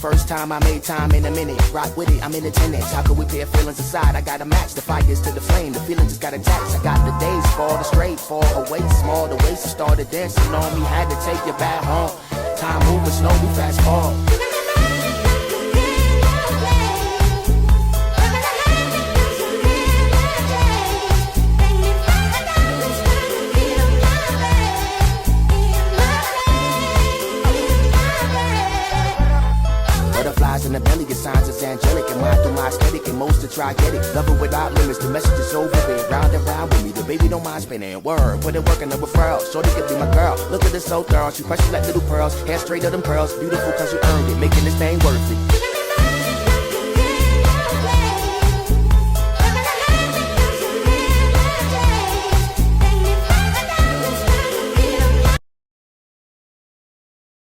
first time I made time in a minute. Rock with it, I'm in attendance. How could we pair feelings aside? I gotta match the fires to the flame. The feeling just got attached. I got the days fall the straight, fall away small. The waist started dancing on me. Had to take you back home. Time moving slow, we fast forward. Butterflies in the belly, your signs is angelic. And mine through my aesthetic, and most to try get it. Love it without limits, the message is over it. Round and round with me, the baby don't mind spinning. Word, put it work in the referral. Shorty could be my girl. Look at this so thorough, she precious like little pearls. Hair straight of them pearls, beautiful cause you earned it. Making this thing worth it.